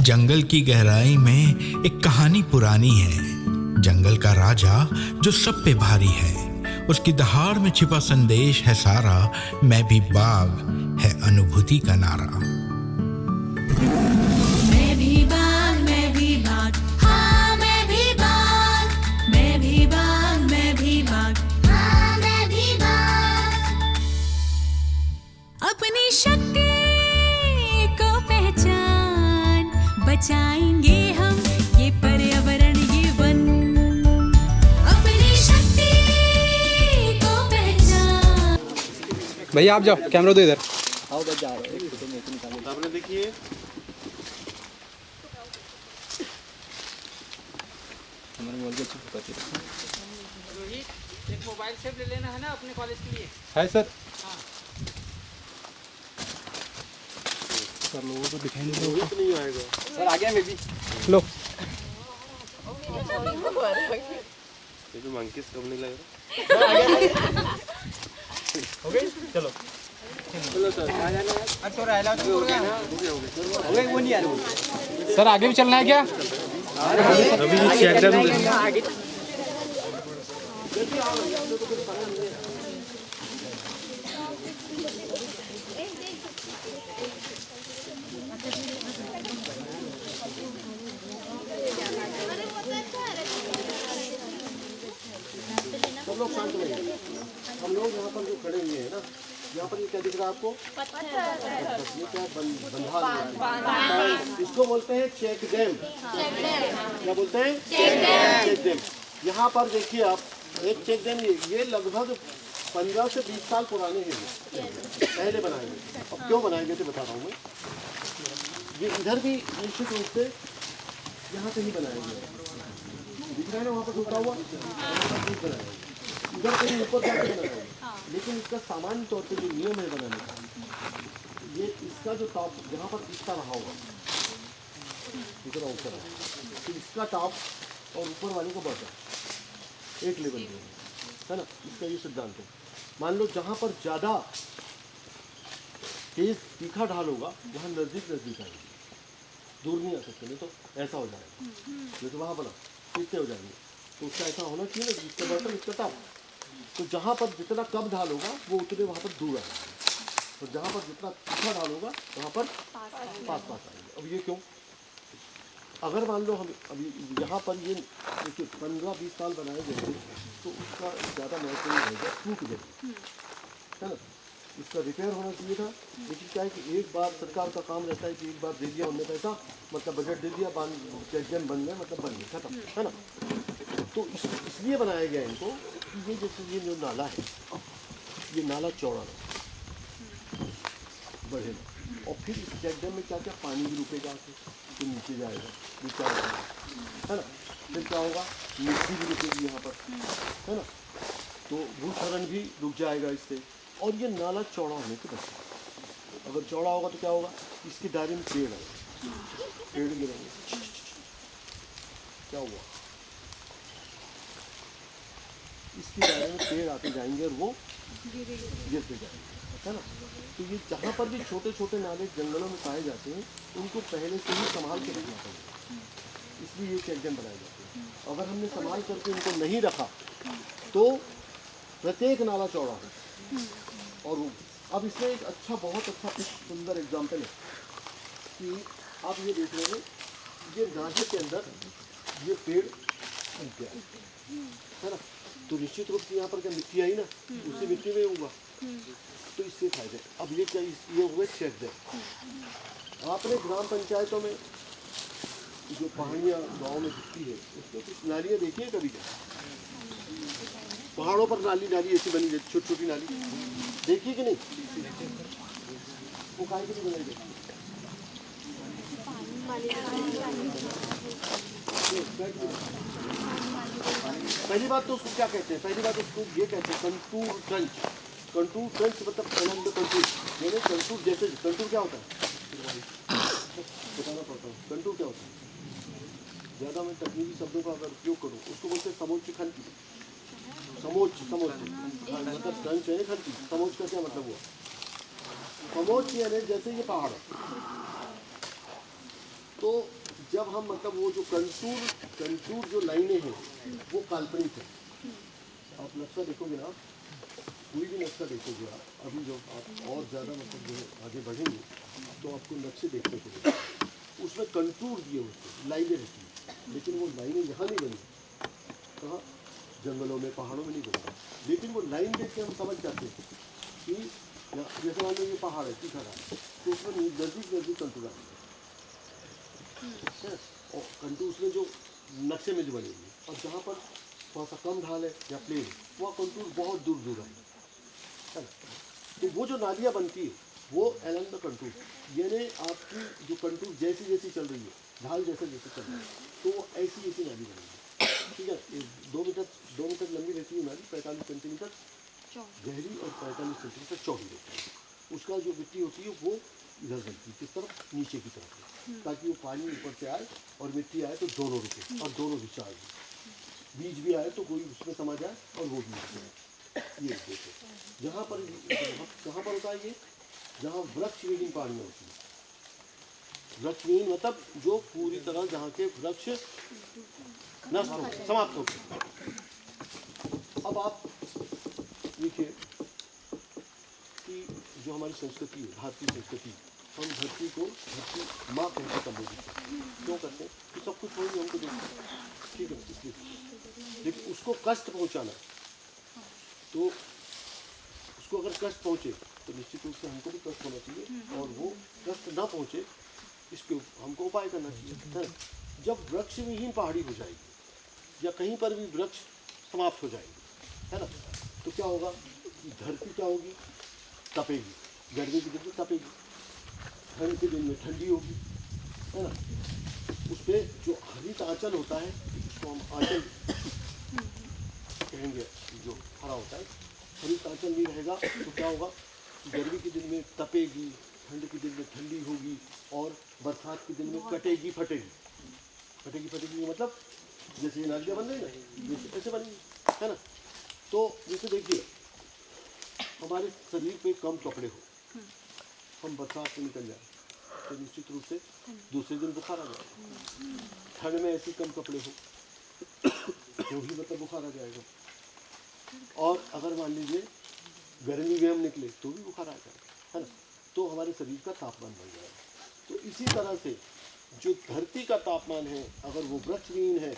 जंगल की गहराई में एक कहानी पुरानी है। जंगल का राजा जो सब पे भारी है, उसकी दहाड़ में छिपा संदेश है सारा। मैं भी बाघ है अनुभूति का नारा। मैं भी बाघ, मैं भी बाघ, हाँ मैं भी बाघ, मैं भी बाघ, मैं भी बाघ, हाँ मैं भी बाघ। अपनी शक्ति को पहचान, बचाएंगे हम ये पर्यावरण, ये वन। अपनी शक्ति को पहचान। भैया आप जाओ, कैमरा दो इधर। आओ बच जा रहे हैं, फोटो में निकालो। आपने देखिए हमारे मोबाइल के चिप करते रोहित, एक मोबाइल सेट ले लेना है ना अपने कॉलेज के लिए। है सर। हाँ। सर लोगों को दिखाई नहीं रोहित नहीं आएगा। सर आ गया मैं भी। लो ये तो मंकीस कब नहीं लग रहा। हो गई, चलो चलो सर हो गए वो नहीं आ रहे। सर आगे भी चलना है क्या? अभी चेक कर आगे सब लोग शांत रहिए। हम लोग यहाँ पर जो खड़े हुए हैं ना, यहाँ पर ये क्या दिख रहा है आपको? ये क्या बंधाल। इसको बोलते हैं चेक डैम। क्या बोलते हैं? Check dam. यहाँ पर देखिए आप, एक चेक डैम ये लगभग 15 से 20 साल पुराने हैं। पहले बनाए गए। अब क्यों बनाए गए थे बता रहा हूँ मैं। ये इधर भी निश्चित रूप से यहाँ से ही बनाया गया है। दिख रहा है ना वहाँ पर टूटा हुआ, इधर कहीं ऊपर जाके बनाया है। लेकिन इसका सामान्य तौर पे जो नियम है बनाने का, ये इसका जो टॉप जहाँ पर इसका रहा होगा, इतना ऊपर है, तो इसका टॉप और ऊपर वाले को बचा एक लेवल पे है ना। इसका ये सिद्धांत है। मान लो जहाँ पर ज़्यादा तेज तीखा ढाल होगा वहाँ नज़दीक नज़दीक आएगी, दूर नहीं आ सकते, नहीं तो ऐसा हो जाएगा। ये तो वहाँ बना कितने हो जाएंगे, तो उसका ऐसा होना चाहिए ना, इसका बटन इसका टॉप। तो जहाँ पर जितना कम ढाल होगा वो उतने वहाँ पर दूर आएगा, और जहाँ पर जितना तीखा ढाल होगा वहाँ पर पास आएंगे। अब ये क्यों? अगर मान लो हम अभी यहाँ पर ये देखिए 15-20 साल बनाए गए थे, तो उसका ज़्यादा महत्व नहीं रहेगा, टूट गए है ना। इसका रिपेयर होना चाहिए था। लेकिन क्या है कि एक बार सरकार का काम रहता है कि एक बार दे दिया हमने पैसा, मतलब बजट दे दिया, चेक डैम बन गए, मतलब बन गए, खत्म है ना। तो इसलिए बनाया गया इनको कि ये जैसे ये जो नाला है, ये नाला चौड़ा ना बढ़े ना, और फिर इस चेक डैम में क्या क्या पानी भी रुकेगा, तो नीचे जाएगा, नीचे है ना। फिर क्या होगा, मिट्टी भी रुकेगी यहाँ पर है ना, तो भूस्खलन भी रुक जाएगा इससे। और ये नाला चौड़ा होने के बस, अगर चौड़ा होगा तो क्या होगा, इसके दायरे में पेड़ आएगा, पेड़ गिरेंगे, क्या हुआ, इसके दायरे में पेड़ आते जाएंगे और वो गिरते जाएंगे है ना। तो ये जहाँ पर भी छोटे छोटे नाले जंगलों में पाए जाते हैं, उनको पहले से ही संभाल के रखना चाहिए, इसलिए ये चेक डैम बनाए जाते हैं। अगर हमने संभाल करके इनको नहीं रखा तो प्रत्येक नाला चौड़ा है। और अब इसमें एक अच्छा, बहुत अच्छा सुंदर एग्जाम्पल है कि आप ये देख रहे हैं, ये नाले के अंदर ये पेड़ उग गया है ना, तो निश्चित रूप से यहाँ पर क्या मिट्टी आई ना, उसी मिट्टी में होगा, तो इससे फायदे। अब ये क्या, ये हुए चेक डैम। आपने ग्राम पंचायतों में जो पहाड़ियाँ गाँव में दिखती है, उसमें कुछ नालियाँ देखिए कभी क्या, पहाड़ों पर नाली ऐसी बनी है, छोटी छोटी नाली देखिए कि नहीं, वो काहे के लिए बनाई जाती है? पहली बात तो उसको क्या कहते हैं, पहली बात उसको ये कहते हैं कंटूर ट्रंच। कंटूर ट्रंच मतलब कंटूर, यानी कंटूर जैसे, कंटूर क्या होता है बताना पड़ता है। कंटूर क्या होता है, ज़्यादा मैं तकनीकी शब्दों का अगर उपयोग करूँ, उसको बोलते हैं समोच्च खंती। समोच्च मतलब ट्रंच है खंती, समोच्च का क्या मतलब हुआ, समोच्च यानी जैसे ये पहाड़ है, तो जब हम मतलब वो जो कंटूर जो लाइनें हैं वो काल्पनिक है। आप नक्शा देखोगे ना, कोई भी नक्शा देखोगे आप, अभी जो आप और ज़्यादा मतलब जो आगे बढ़ेंगे तो आपको नक्शे देखने को मिलेंगे, उसमें कंटूर दिए होते हैं, लाइनें रहती हैं, लेकिन वो लाइनें यहाँ नहीं बनी, कहाँ, जंगलों में पहाड़ों में नहीं बनी, लेकिन वो लाइन देख के हम समझ जाते हैं कि जैसे मान लो ये पहाड़ है, तीखा है, तो उसमें नज़दीक कंटूर आएंगे, और कंटूर उसमें जो नक्शे में जो बनेगी, और जहाँ पर थोड़ा सा कम ढाल है या प्लेन, वह कंटूर बहुत दूर दूर है ना। तो वो जो नालियाँ बनती है वो एलॉन्ग द कंटूर, यानी आपकी जो कंटूर जैसी जैसी चल रही है, ढाल जैसे जैसे चल रही है, तो वो ऐसी ऐसी नाली बनेगी। ठीक है, 2 मीटर लंबी रहती है नाली, 45 सेंटीमीटर गहरी और 45 सेंटीमीटर चौड़ी रहती है। उसका जो मिट्टी होती है वो इधर बनती है, किस तरफ, नीचे की तरफ, ताकि वो पानी ऊपर से आए और मिट्टी आए तो दोनों रुके और दोनों दिशा आए, बीज भी आए तो कोई उसमें समा जाए और वो भी आए। ये देखो जहाँ पर कहाँ पर होता है ये, जहाँ वृक्ष विहीन पहाड़ियाँ होती हैं। वृक्ष विहीन मतलब जो पूरी तरह जहाँ के वृक्ष नष्ट हो गए, समाप्त हो गए। अब आप देखिए कि जो हमारी संस्कृति है, भारतीय संस्कृति, हम धरती को धरती माँ कहकर संबोधित करते हैं। क्यों करते हैं कि सब कुछ वही हमको देते हैं, ठीक है, इसलिए। लेकिन उसको कष्ट पहुँचाना, तो उसको अगर कष्ट पहुँचे तो निश्चित रूप से हमको भी कष्ट होना चाहिए, और वो कष्ट ना पहुँचे इसके हमको उपाय करना चाहिए, है ना। जब वृक्ष विहीन पहाड़ी हो जाएगी या कहीं पर भी वृक्ष समाप्त हो जाएंगे, है ना, तो क्या होगा, धरती क्या होगी, तपेगी, गर्मी के दिन में तपेगी, ठंड के दिन में ठंडी होगी, है ना। उस पर जो हरित आंचल होता है, उसको हम आंचल कहेंगे, जो हरा होता है, हरित आंचल नहीं रहेगा तो क्या होगा, गर्मी के दिन में तपेगी, ठंड के दिन में ठंडी होगी, और बरसात के दिन में कटेगी फटेगी मतलब जैसे ये नालियाँ बन रही ना, जैसे ऐसे बनेगी, है ना। तो जैसे देखिए हमारे शरीर पे कम कपड़े हो, हम बरसात में निकल जाए तो निश्चित रूप से दूसरे दिन बुखार आ जाएगा। ठंड में ऐसे कम कपड़े हो तो भी मतलब बुखार आ जाएगा, और अगर मान लीजिए गर्मी में हम निकले तो भी बुखार आ जाएगा, है ना। तो हमारे शरीर का तापमान बढ़ जाएगा। तो इसी तरह से जो धरती का तापमान है, अगर वो वृक्षविहीन है,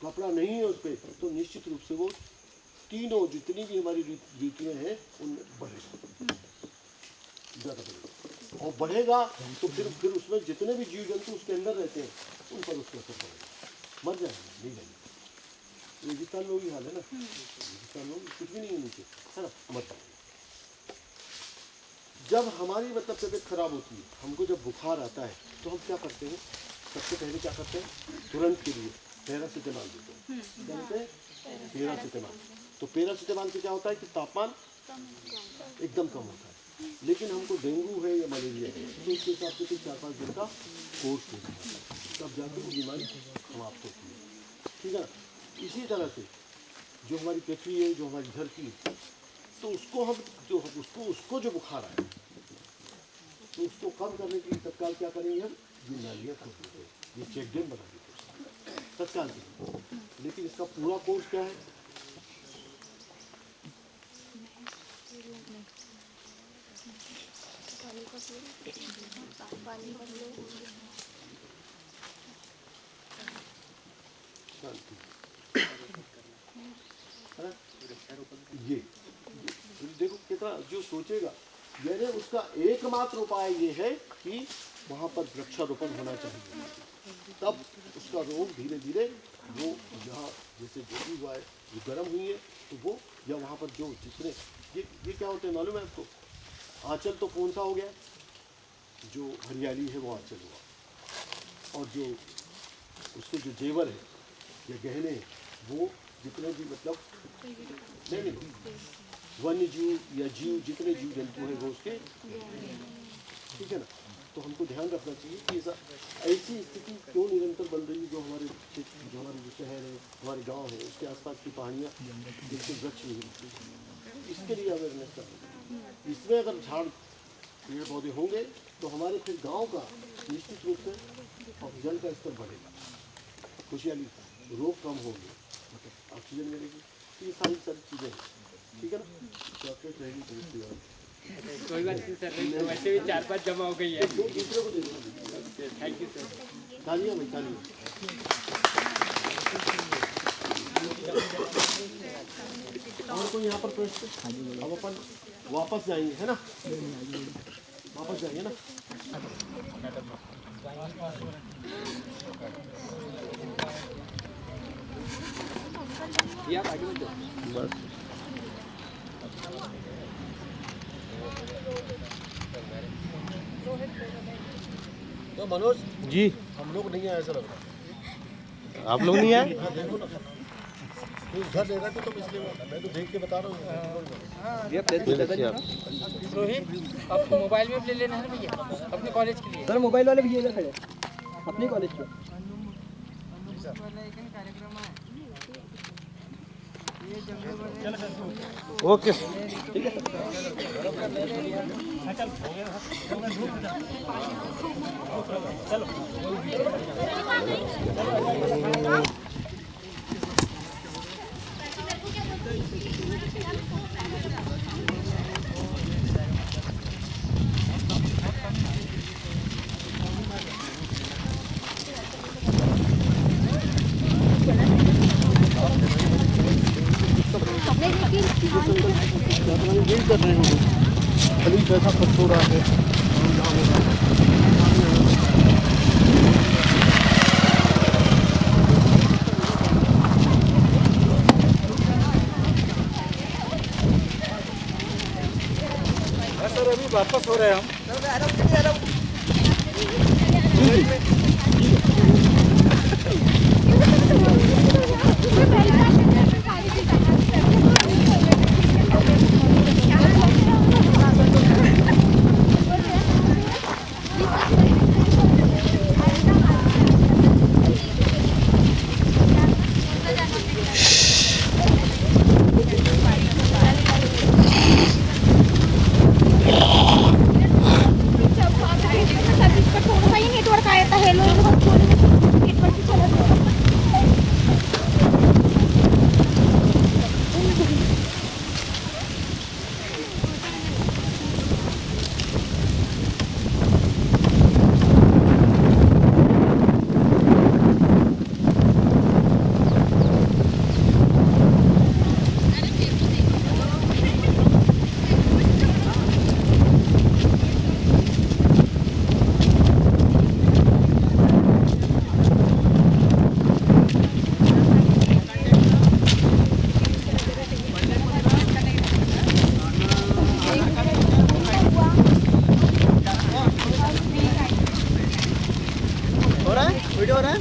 कपड़ा नहीं है उस पर, तो निश्चित रूप से वो तीनों जितनी भी हमारी ऋतुएं हैं उनमें बढ़ेगा, ज़्यादा बढ़ेगा, और बढ़ेगा तो फिर उसमें जितने भी जीव जंतु उसके अंदर रहते हैं उन पर उसका असर पड़ेगा, मर जाएंगे, नहीं जाएंगे। रेगिस्तान में वही हाल है ना, रेगिस्तान में कुछ भी नहीं है नीचे, है ना, मर जाएंगे। जब हमारी मतलब तबीयत खराब होती है, हमको जब बुखार आता है तो हम क्या करते हैं, सबसे पहले क्या करते हैं, तुरंत के लिए पैरासीटामोल देते हैं, क्या देते हैं, पैरासीटामोल। तो पैरासीटामोल से क्या होता है कि तापमान एकदम कम होता है। लेकिन हमको डेंगू है या मलेरिया है तो उसके हिसाब से 4-5 दिन का कोर्स देना है, तब जाके वो बीमारी समाप्त होती है, ठीक है ना। इसी तरह से जो हमारी पृथ्वी है, जो हमारी धरती है, तो उसको हम उसको जो बुखार आए तो उसको कम करने के लिए तत्काल क्या करेंगे, हम ये नालियाँ खोल देते हैं, ये चेक डैम बना देते हैं तत्काल के। लेकिन इसका पूरा कोर्स क्या है, ये देखो कितना जो सोचेगा, यानी उसका एकमात्र उपाय ये है कि वहाँ पर वृक्षारोपण होना चाहिए, तब उसका रोग धीरे धीरे वो यहाँ जैसे जो भी हुआ है, जो गर्म हुई है तो वो, या वहाँ पर जो जितने ये क्या होते हैं मालूम है आपको, आंचल तो कौन सा हो गया, जो हरियाली है वो आंचल हुआ, और जो उसके जो जेवर है या गहने हैं वो जितने भी मतलब नहीं वन्य जीव या जीव जितने जीव जंतु हैं वो उसके, ठीक है ना। तो हमको ध्यान रखना चाहिए कि ऐसी स्थिति क्यों निरंतर बन रही है, जो हमारे क्षेत्र, जो हमारे शहर है, हमारे गांव है, उसके आसपास की पहाड़ियाँ जिससे वृक्ष नहीं मिलते, इसके लिए अवेयरनेस करना। इसमें अगर झाड़ पेड़ पौधे होंगे तो हमारे फिर गांव का निश्चित रूप से जल का स्तर बढ़ेगा, खुशहाली, रोग कम होंगे, ऑक्सीजन मिलेगी, तो ये सारी चीज़ें हैं, ठीक है ना। चॉकलेट रहेगी तो इसकी बात कोई बात नहीं सर, वैसे भी 4-5 जमा हो गई है। दूसरे को दे दो। Thank you sir. तालियां भाई तालियां। और कोई यहाँ पर प्रश्न? अब अपन वापस जाएंगे, है ना, वापस जाएंगे ना। ये आप आगे बढ़ जाओ। बस तो मनोज जी हम लोग नहीं आए ऐसा लग रहा है। आप लोग नहीं आए? हाँ देखो ना, तू घर ले रहा था तो इसलिए मैं तो देख के बता रहा हूँ। ये प्लेट में ज़्यादा नहीं। रोहित, आपको मोबाइल में ले लेना है ना भैया, अपने कॉलेज के लिए। सर मोबाइल वाले भैया इधर खड़े, अपने कॉलेज के। ओके यही कर रहे हो खाली पैसा खर्च हो रहा है। सर अभी वापस हो रहे हैं हम। नेटवर्क आया था हेलो वीडियो हो रहा है।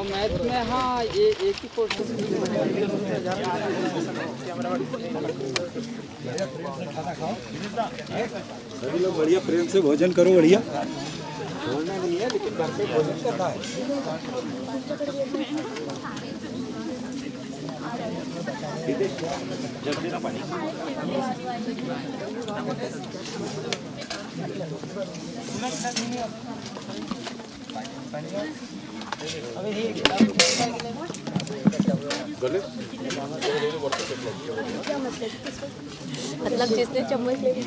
मैथ में हाँ ये एक ही कोर्स सभी लोग बढ़िया प्रेम से भोजन करो, बढ़िया छोड़ना नहीं है, लेकिन घर पे भोजन करना है। जल्दी ना पानी मतलब जिसने चम्मच ले ली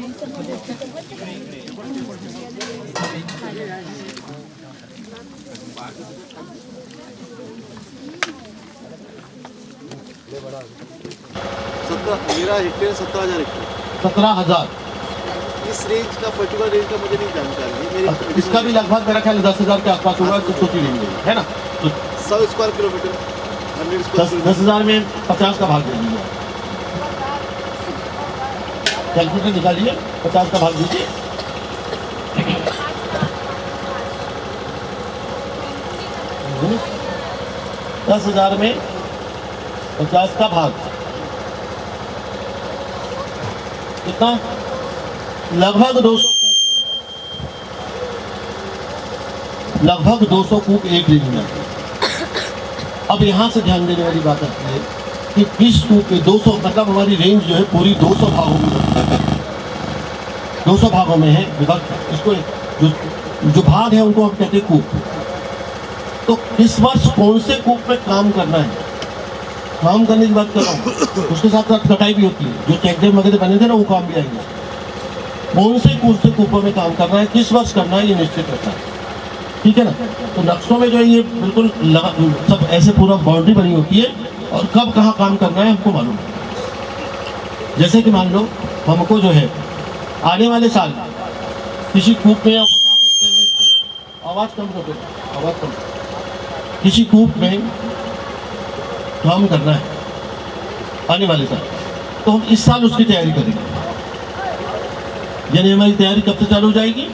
मेरा हेक्टेयर 17,000 हेक्टेयर 17,000 इस रेंज का पर्टिकुलर रेंज का मुझे नहीं जानकारी है मेरी इसका भी लगभग मेरा ख्याल 10,000 के आसपास होगा, कुछ तो रेंज है ना। तो 100 स्क्वायर किलोमीटर 100 स्क्वायर 10,000 में 50 का भाग दे दीजिए, कैलकुलेटर निकालिए, 50 का भाग दीजिए। 10,000 में 50 का भाग कितना? लगभग 200 कूप एक दिन में। अब यहाँ से ध्यान देने वाली बात आती है कि इस कूप पे 200 मतलब हमारी रेंज जो है पूरी 200 भागों में 200 भागों में है विभक्त। इसको जो भाग है उनको हम कहते हैं कूप। तो इस वर्ष कौन से कूप में काम करना है, काम करने की बात कर रहा हूँ, उसके साथ साथ कटाई भी होती है। जो चेक डैम वगैरह बने थे ना, वो काम भी आएंगे। कौन से कूपों में काम करना है, किस वर्ष करना है, ये निश्चित रहता है, ठीक है ना। तो नक्शों में जो है ये बिल्कुल सब ऐसे पूरा बाउंड्री बनी होती है और कब कहाँ काम करना है हमको मालूम है। जैसे कि मान लो हमको जो है आने वाले साल किसी कूप में या 50 हेक्टेयर में, आवाज़ कम कर दो, आवाज़ कम, किसी कूप में काम करना है आने वाले साल, तो हम इस साल उसकी तैयारी करेंगे। यानी हमारी तैयारी कब से चालू हो जाएगी?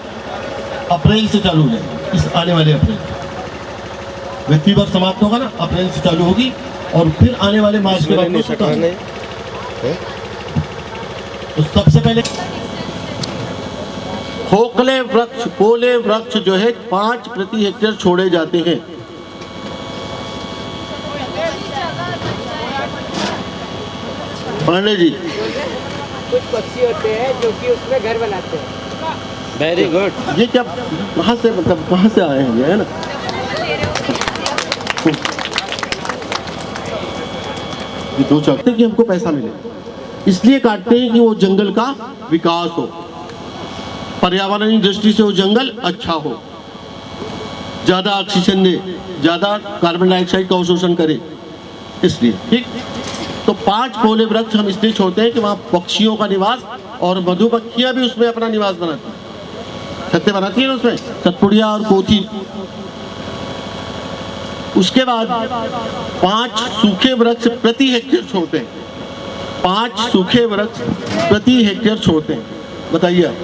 अप्रैल से चालू हो जाएगी। इस आने वाले अप्रैल वित्तीय वर्ष समाप्त होगा ना, अप्रैल से चालू होगी और फिर आने वाले मार्च के बाद तो सबसे पहले खोखले वृक्ष, पोले वृक्ष जो है 5 प्रति हेक्टेयर छोड़े जाते हैं। पांडे जी, कुछ पक्षी होते हैं जो कि उसमें घर बनाते हैं। Very good. ये क्या कहाँ से मतलब कहाँ से आए हैं ये, है ना? ये 2 चाहते कि हमको पैसा मिले, इसलिए काटते हैं कि वो जंगल का विकास हो, पर्यावरणीय दृष्टि से वो जंगल अच्छा हो, ज़्यादा ऑक्सीजन दे, ज़्यादा कार्बन डाइऑक्साइड का अवशोषण करे, इसलिए। ठीक, तो 5 पोले वृक्ष हम इसलिए छोड़ते हैं कि वहाँ पक्षियों का निवास और मधुमक्खियाँ भी उसमें अपना निवास बनाती हैं, छत्ते बनाती हैं उसमें, सतपुड़िया और कोठी। उसके बाद 5 सूखे वृक्ष प्रति हेक्टेयर छोड़ते हैं, 5 सूखे वृक्ष प्रति हेक्टेयर छोड़ते हैं। बताइए आप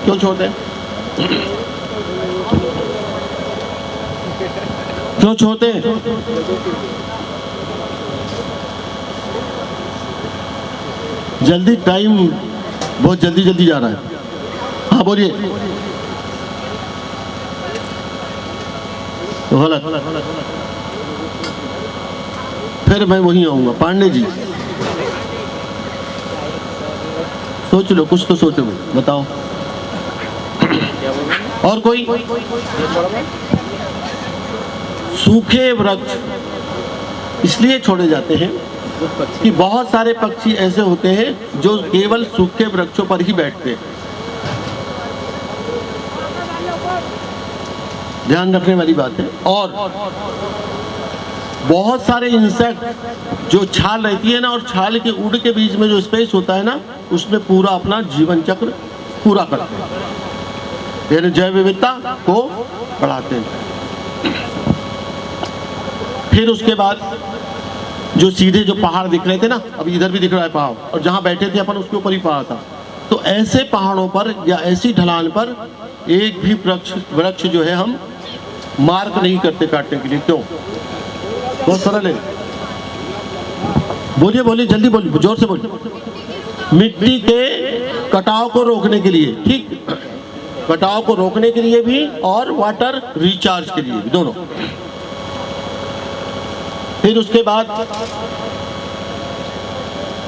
क्यों छोड़ते हैं? क्यों छोड़ते हैं? जल्दी, टाइम बहुत जल्दी जा रहा है। हाँ बोलिए। गलत, फिर मैं वहीं आऊंगा। पांडे जी सोच लो, कुछ तो सोचो, बताओ। और कोई? सूखे वृक्ष इसलिए छोड़े जाते हैं कि बहुत सारे पक्षी ऐसे होते हैं जो केवल सूखे वृक्षों पर ही बैठते हैं। ध्यान रखने वाली बात है। और बहुत सारे इंसेक्ट जो छाल रहती है ना, और छाल के उड़ के बीच में जो स्पेस होता है ना, उसमें पूरा अपना जीवन चक्र पूरा करते हैं, यानी जैव विविधता को बढ़ाते हैं। फिर उसके बाद जो सीधे जो पहाड़ दिख रहे थे ना, अभी इधर भी दिख रहा है पहाड़, और जहाँ बैठे थे अपन उसके ऊपर ही पहाड़ था। तो ऐसे पहाड़ों पर या ऐसी ढलान पर एक भी वृक्ष जो है हम मार्क नहीं करते काटने के लिए। क्यों? बहुत सरल है। बोलिए बोलिए, जल्दी बोलिए, जोर से बोलिए। मिट्टी के कटाव को रोकने के लिए, ठीक, कटाव को रोकने के लिए भी और वाटर रिचार्ज के लिए भी, दोनों। फिर उसके बाद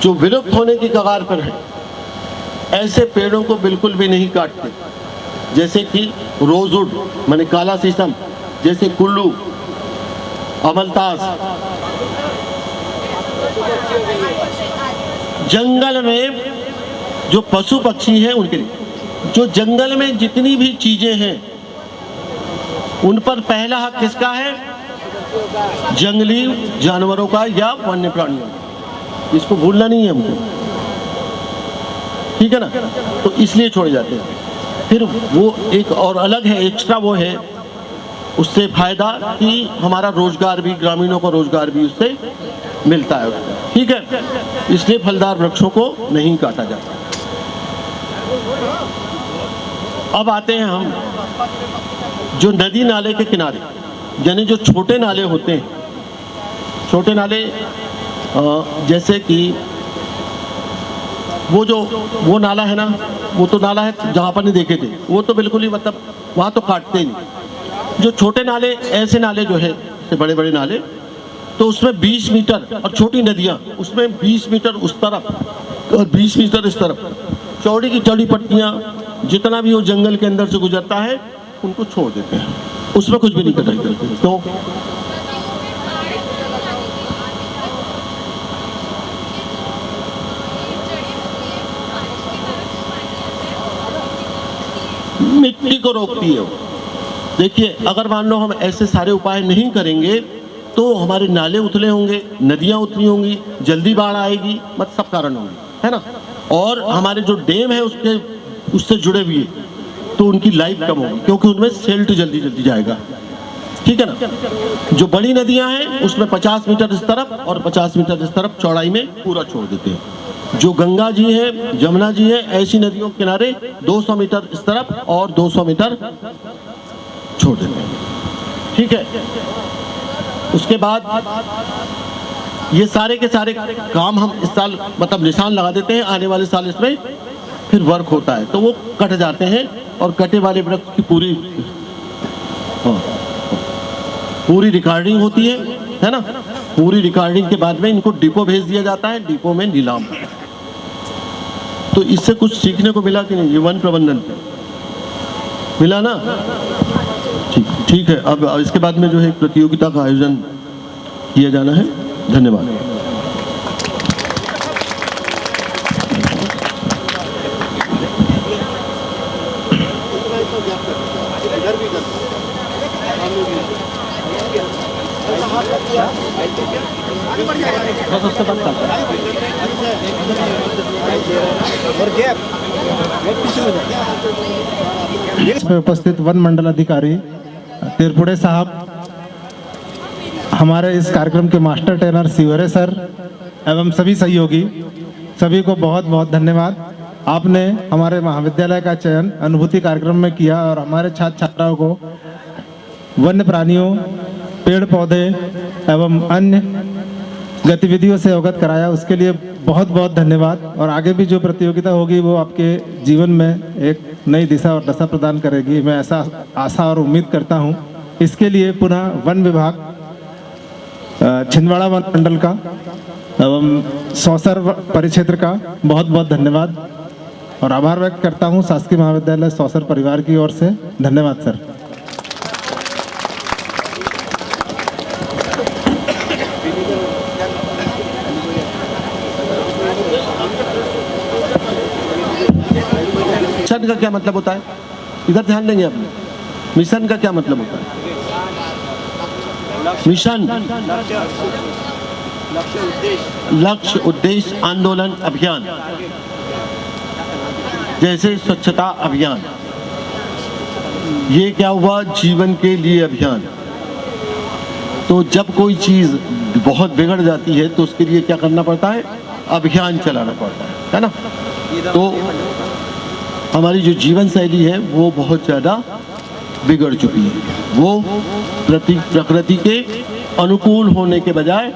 जो विलुप्त होने की कगार पर है, ऐसे पेड़ों को बिल्कुल भी नहीं काटते, जैसे कि रोजवुड माने काला शीशम, जैसे कुल्लू, अमलतास। जंगल में जो पशु पक्षी हैं उनके लिए, जो जंगल में जितनी भी चीजें हैं उन पर पहला हक किसका है? जंगली जानवरों का या वन्य प्राणियों का। इसको भूलना नहीं है हमको, ठीक है ना, तो इसलिए छोड़े जाते हैं। फिर वो एक और अलग है, एक्स्ट्रा वो है, उससे फायदा कि हमारा रोजगार भी, ग्रामीणों को रोजगार भी उससे मिलता है, ठीक है। इसलिए फलदार वृक्षों को नहीं काटा जाता। अब आते हैं हम जो नदी नाले के किनारे, यानी जो छोटे नाले होते हैं, छोटे नाले जैसे कि वो नाला है ना, वो तो नाला है जहाँ पर नहीं देखे थे, वो तो बिल्कुल ही मतलब वहाँ तो काटते ही नहीं। जो छोटे नाले, ऐसे नाले जो है, बड़े बड़े नाले, तो उसमें 20 मीटर, और छोटी नदियाँ उसमें 20 मीटर उस तरफ और 20 मीटर इस तरफ चौड़ी की चौड़ी पट्टियाँ, जितना भी वो जंगल के अंदर से गुजरता है उनको छोड़ देते हैं, उसमें कुछ भी नहीं कटाई करते। तो मिट्टी को रोकती है वो। देखिए, अगर मान लो हम ऐसे सारे उपाय नहीं करेंगे तो हमारे नाले उथले होंगे, नदियां उतनी होंगी, जल्दी बाढ़ आएगी, मतलब सब कारण होंगे, है ना। और हमारे जो डैम है उससे जुड़े हुए, तो उनकी लाइफ कम होगी, क्योंकि उनमें सेल्ट जल्दी जल्दी जाएगा, ठीक है ना। जो बड़ी नदियां हैं उसमें 50 मीटर इस तरफ और 50 मीटर इस तरफ चौड़ाई में पूरा छोड़ देते हैं। जो गंगा जी है, जमुना जी है, ऐसी नदियों के किनारे 200 मीटर इस तरफ और 200 मीटर छोड़ देते हैं, ठीक है। उसके बाद ये सारे के सारे काम हम इस साल मतलब निशान लगा देते हैं, आने वाले साल इसमें फिर वर्क होता है, तो वो कट जाते हैं और कटे वाले वृक्ष की पूरी रिकॉर्डिंग होती है ना। पूरी रिकॉर्डिंग के बाद में इनको डिपो भेज दिया जाता है, डिपो में नीलाम। तो इससे कुछ सीखने को मिला कि नहीं, ये वन प्रबंधन मिला ना, ठीक है। अब इसके बाद में जो है प्रतियोगिता का आयोजन किया जाना है। धन्यवाद। इसमें उपस्थित वन मंडल अधिकारी तिरपुड़े साहब, हमारे इस कार्यक्रम के मास्टर ट्रेनर शिवरे सर एवं सभी सहयोगी, सभी को बहुत बहुत धन्यवाद। आपने हमारे महाविद्यालय का चयन अनुभूति कार्यक्रम में किया और हमारे छात्र छात्राओं को वन्य प्राणियों, पेड़ पौधे एवं अन्य गतिविधियों से अवगत कराया, उसके लिए बहुत बहुत धन्यवाद। और आगे भी जो प्रतियोगिता होगी वो आपके जीवन में एक नई दिशा और दशा प्रदान करेगी, मैं ऐसा आशा और उम्मीद करता हूँ। इसके लिए पुनः वन विभाग, छिंदवाड़ा वन मंडल का एवं सौसर परिक्षेत्र का बहुत बहुत धन्यवाद और आभार व्यक्त करता हूँ शासकीय महाविद्यालय सौसर परिवार की ओर से। धन्यवाद सर। मिशन का क्या मतलब होता है, इधर ध्यान देंगे आपने। मिशन का क्या मतलब होता है? मिशन लक्ष्य, उद्देश्य, आंदोलन, अभियान। जैसे स्वच्छता अभियान, ये क्या हुआ, जीवन के लिए अभियान। तो जब कोई चीज बहुत बिगड़ जाती है तो उसके लिए क्या करना पड़ता है, अभियान चलाना पड़ता है ना। तो हमारी जो जीवन शैली है वो बहुत ज़्यादा बिगड़ चुकी है, वो प्रकृति के अनुकूल होने के बजाय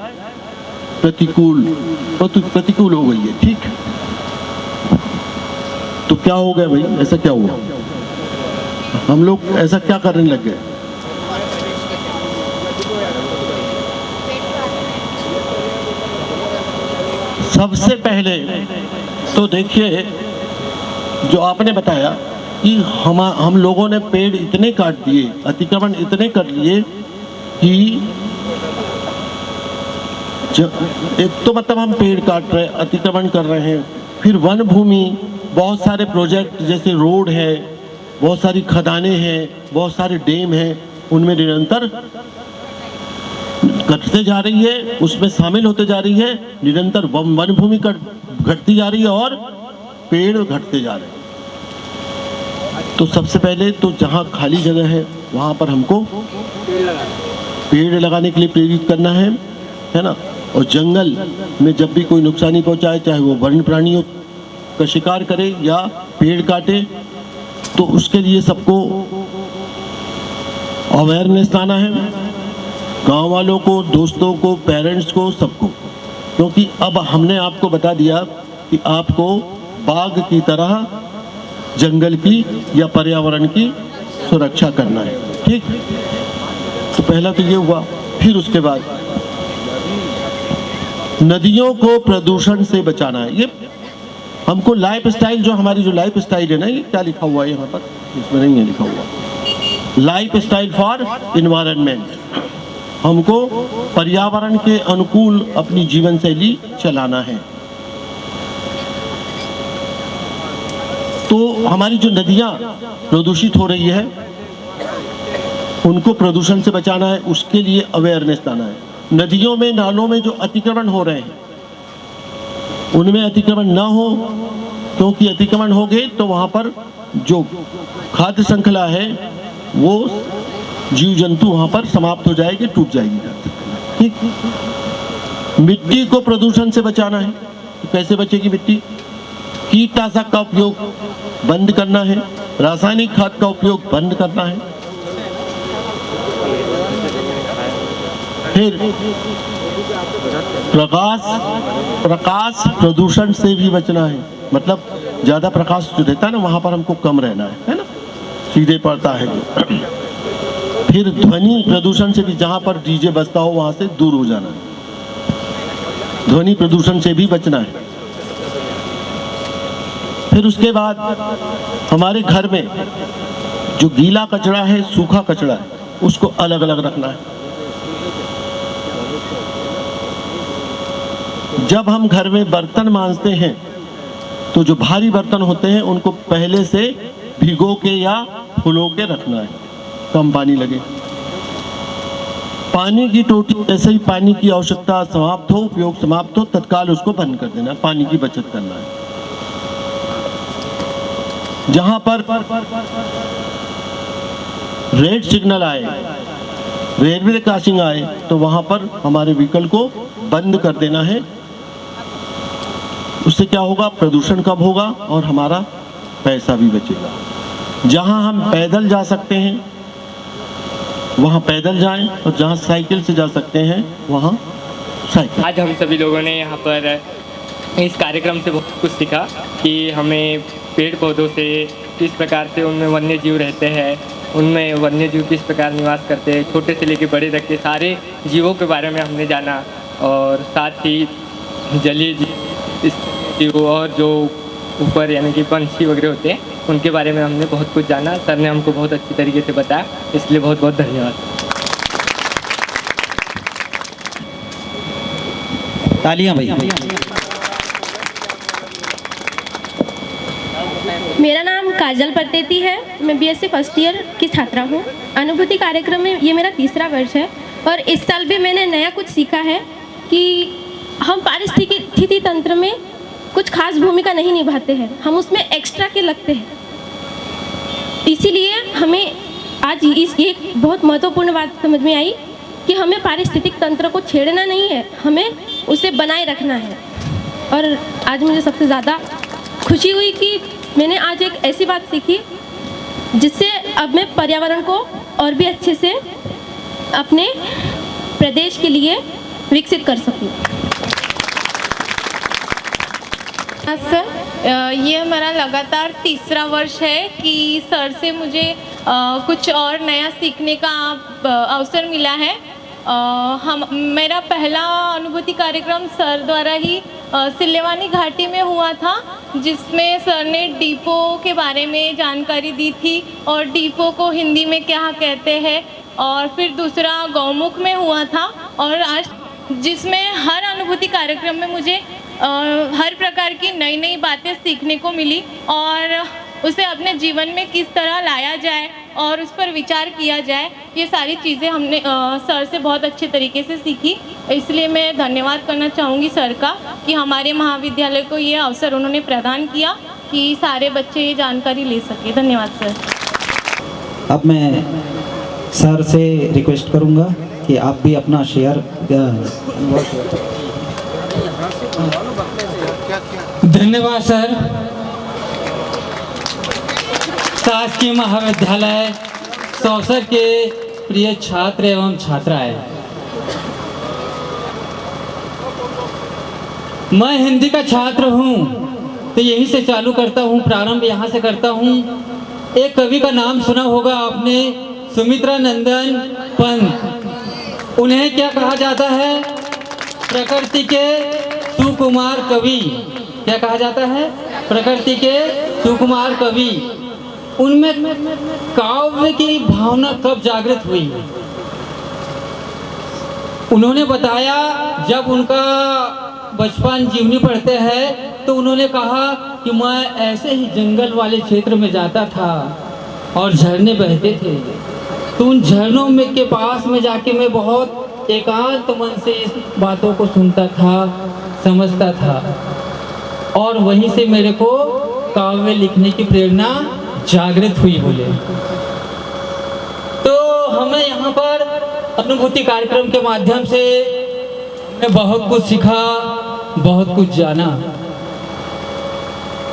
प्रतिकूल हो गई है, ठीक। तो क्या हो गया भाई, ऐसा क्या हुआ, हम लोग ऐसा क्या करने लग गए? सबसे पहले तो देखिए, जो आपने बताया कि हम लोगों ने पेड़ इतने काट दिए, अतिक्रमण इतने कर लिए कि एक तो मतलब हम पेड़ काट रहे, अतिक्रमण कर रहे हैं, फिर वन भूमि, बहुत सारे प्रोजेक्ट जैसे रोड है, बहुत सारी खदानें हैं, बहुत सारे डैम हैं, उनमें निरंतर घटते जा रही है, उसमें शामिल होते जा रही है, निरंतर वन भूमि घटती जा रही है और पेड़ घटते जा रहे हैं। तो सबसे पहले तो जहाँ खाली जगह है वहाँ पर हमको पेड़ लगाने के लिए प्रेरित करना है ना। और जंगल में जब भी कोई नुकसानी पहुँचाए, चाहे वो वन्य प्राणियों का शिकार करे या पेड़ काटे, तो उसके लिए सबको अवेयरनेस लाना है, गांव वालों को, दोस्तों को, पेरेंट्स को, सबको। क्योंकि अब हमने आपको बता दिया कि आपको बाघ की तरह जंगल की या पर्यावरण की सुरक्षा करना है, ठीक। तो पहला तो ये हुआ। फिर उसके बाद नदियों को प्रदूषण से बचाना है। ये हमको लाइफ स्टाइल, जो हमारी जो लाइफ स्टाइल है ना, ये क्या लिखा हुआ है यहाँ पर, इसमें नहीं है लिखा हुआ, लाइफ स्टाइल फॉर इन्वायरमेंट। हमको पर्यावरण के अनुकूल अपनी जीवन शैली चलाना है। तो हमारी जो नदियाँ प्रदूषित हो रही है उनको प्रदूषण से बचाना है, उसके लिए अवेयरनेस लाना है। नदियों में, नालों में जो अतिक्रमण हो रहे हैं उनमें अतिक्रमण ना हो, क्योंकि अतिक्रमण हो गए तो वहाँ पर जो खाद्य श्रृंखला है वो जीव जंतु वहाँ पर समाप्त हो जाएगी, टूट जाएगी, ठीक। मिट्टी को प्रदूषण से बचाना है। तो कैसे बचेगी मिट्टी? कीटनाशक का उपयोग बंद करना है, रासायनिक खाद का उपयोग बंद करना है। फिर प्रकाश प्रदूषण से भी बचना है। मतलब ज़्यादा प्रकाश जो रहता है ना, वहाँ पर हमको कम रहना है ना, सीधे पड़ता है जो। फिर ध्वनि प्रदूषण से भी, जहाँ पर डीजे बजता हो वहाँ से दूर हो जाना है, ध्वनि प्रदूषण से भी बचना है। फिर उसके बाद हमारे घर में जो गीला कचरा है, सूखा कचरा है, उसको अलग अलग रखना है। जब हम घर में बर्तन मांजते हैं तो जो भारी बर्तन होते हैं उनको पहले से भिगो के या फुलो के रखना है, कम पानी लगे। पानी की टोटी, ऐसे ही पानी की आवश्यकता समाप्त हो, उपयोग समाप्त हो, तत्काल उसको बंद कर देना है, पानी की बचत करना है। जहां पर रेड सिग्नल आए, रेलवे क्रॉसिंग आए, तो वहां पर हमारे व्हीकल को बंद कर देना है। उससे क्या होगा? प्रदूषण कम होगा और हमारा पैसा भी बचेगा। जहां हम पैदल जा सकते हैं वहां पैदल जाएं, और जहां साइकिल से जा सकते हैं वहां साइकिल। आज हम सभी लोगों ने यहाँ पर इस कार्यक्रम से बहुत कुछ सीखा कि हमें पेड़ पौधों से किस प्रकार से उनमें वन्य जीव रहते हैं, उनमें वन्य जीव किस प्रकार निवास करते हैं, छोटे से लेकर बड़े तक के सारे जीवों के बारे में हमने जाना। और साथ ही जलीय जीव और जो ऊपर यानी कि पंछी वगैरह होते हैं उनके बारे में हमने बहुत कुछ जाना। सर ने हमको बहुत अच्छी तरीके से बताया, इसलिए बहुत बहुत धन्यवाद। तालियां भैया। मेरा नाम काजल परतेती है, मैं बीएससी फर्स्ट ईयर की छात्रा हूँ। अनुभूति कार्यक्रम में ये मेरा तीसरा वर्ष है और इस साल भी मैंने नया कुछ सीखा है कि हम पारिस्थितिकी तंत्र में कुछ खास भूमिका नहीं निभाते हैं, हम उसमें एक्स्ट्रा के लगते हैं। इसीलिए हमें आज ये बहुत महत्वपूर्ण बात समझ में आई कि हमें पारिस्थितिक तंत्र को छेड़ना नहीं है, हमें उसे बनाए रखना है। और आज मुझे सबसे ज़्यादा खुशी हुई कि मैंने आज एक ऐसी बात सीखी जिससे अब मैं पर्यावरण को और भी अच्छे से अपने प्रदेश के लिए विकसित कर सकूं। सर, ये मेरा लगातार तीसरा वर्ष है कि सर से मुझे कुछ और नया सीखने का अवसर मिला है। मेरा पहला अनुभूति कार्यक्रम सर द्वारा ही सिल्लेवानी घाटी में हुआ था, जिसमें सर ने डिपो के बारे में जानकारी दी थी और डिपो को हिंदी में क्या कहते हैं। और फिर दूसरा गौमुख में हुआ था, और आज जिसमें हर अनुभूति कार्यक्रम में मुझे हर प्रकार की नई नई बातें सीखने को मिली और उसे अपने जीवन में किस तरह लाया जाए और उस पर विचार किया जाए, ये सारी चीज़ें हमने सर से बहुत अच्छे तरीके से सीखी। इसलिए मैं धन्यवाद करना चाहूँगी सर का कि हमारे महाविद्यालय को ये अवसर उन्होंने प्रदान किया कि सारे बच्चे ये जानकारी ले सके। धन्यवाद सर। अब मैं सर से रिक्वेस्ट करूंगा कि आप भी अपना शेयर धन्यवाद सर। शासकीय महाविद्यालय सौसर के प्रिय छात्र एवं छात्राएं, मैं हिंदी का छात्र हूँ तो यहीं से चालू करता हूँ, प्रारंभ यहाँ से करता हूँ। एक कवि का नाम सुना होगा आपने, सुमित्रा नंदन पंत। उन्हें क्या कहा जाता है? प्रकृति के सुकुमार कवि। क्या कहा जाता है? प्रकृति के सुकुमार कवि। उनमें काव्य की भावना कब जागृत हुई? उन्होंने बताया जब उनका बचपन जीवनी पढ़ते हैं तो उन्होंने कहा कि मैं ऐसे ही जंगल वाले क्षेत्र में जाता था और झरने बहते थे, तो उन झरनों में के पास में जाके मैं बहुत एकांत मन से इस बातों को सुनता था, समझता था, और वहीं से मेरे को काव्य लिखने की प्रेरणा जागृत हुई बोले। तो हमें यहाँ पर अनुभूति कार्यक्रम के माध्यम से हमने बहुत कुछ सीखा, बहुत कुछ जाना।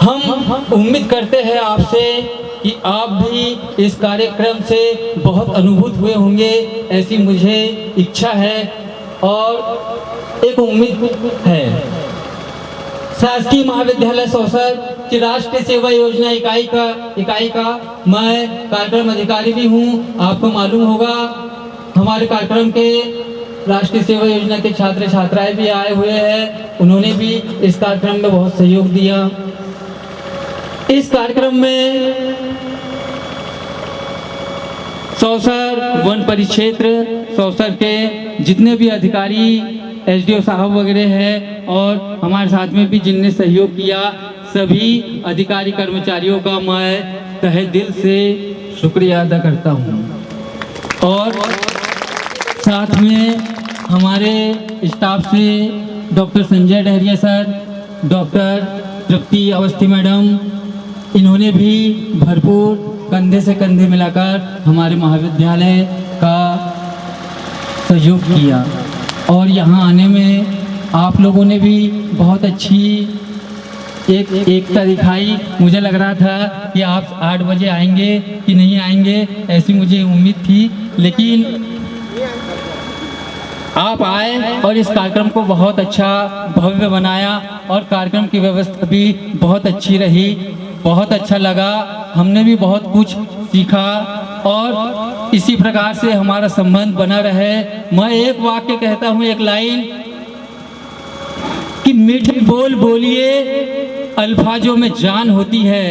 हम उम्मीद करते हैं आपसे कि आप भी इस कार्यक्रम से बहुत अनुभूत हुए होंगे, ऐसी मुझे इच्छा है और एक उम्मीद है। शासकीय महाविद्यालय सौसर की राष्ट्रीय सेवा योजना इकाई का मैं कार्यक्रम अधिकारी भी हूँ। आपको मालूम होगा हमारे कार्यक्रम के राष्ट्रीय सेवा योजना के छात्र छात्राएं भी आए हुए हैं, उन्होंने भी इस कार्यक्रम में बहुत सहयोग दिया। इस कार्यक्रम में सौसर वन परिक्षेत्र सौसर के जितने भी अधिकारी, एसडीओ साहब वगैरह हैं और हमारे साथ में भी जिनने सहयोग किया, सभी अधिकारी कर्मचारियों का मैं तहे दिल से शुक्रिया अदा करता हूँ। और साथ में हमारे स्टाफ से doctor Sanjay Dahariya sir, doctor Tripti Awasthi madam, इन्होंने भी भरपूर कंधे से कंधे मिलाकर हमारे महाविद्यालय का सहयोग किया। और यहाँ आने में आप लोगों ने भी बहुत अच्छी एकता दिखाई। मुझे लग रहा था कि आप 8 बजे आएंगे कि नहीं आएंगे, ऐसी मुझे उम्मीद थी, लेकिन आप आए और इस कार्यक्रम को बहुत अच्छा भव्य बनाया और कार्यक्रम की व्यवस्था भी बहुत अच्छी रही, बहुत अच्छा लगा। हमने भी बहुत कुछ सीखा और इसी प्रकार से हमारा संबंध बना रहे। मैं एक वाक्य कहता हूँ, एक लाइन, कि मीठे बोल बोलिए अल्फाजों में जान होती है,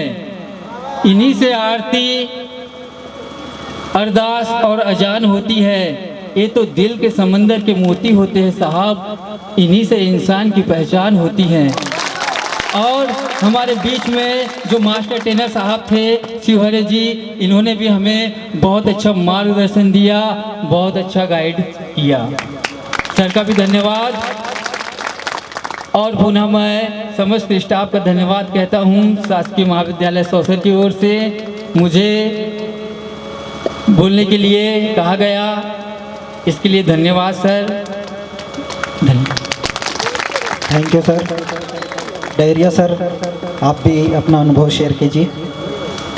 इन्हीं से आरती अरदास और अजान होती है। ये तो दिल के समंदर के मोती होते हैं साहब, इन्हीं से इंसान की पहचान होती है। और हमारे बीच में जो मास्टर ट्रेनर साहब थे शिवहरे जी, इन्होंने भी हमें बहुत अच्छा मार्गदर्शन दिया, बहुत अच्छा गाइड किया। सर का भी धन्यवाद। और पुनः मैं समस्त स्टाफ का धन्यवाद कहता हूँ। शासकीय महाविद्यालय सौसर की ओर से मुझे बोलने के लिए कहा गया, इसके लिए धन्यवाद sir. Thank you sir. Dahariya sir, आप भी अपना अनुभव शेयर कीजिए।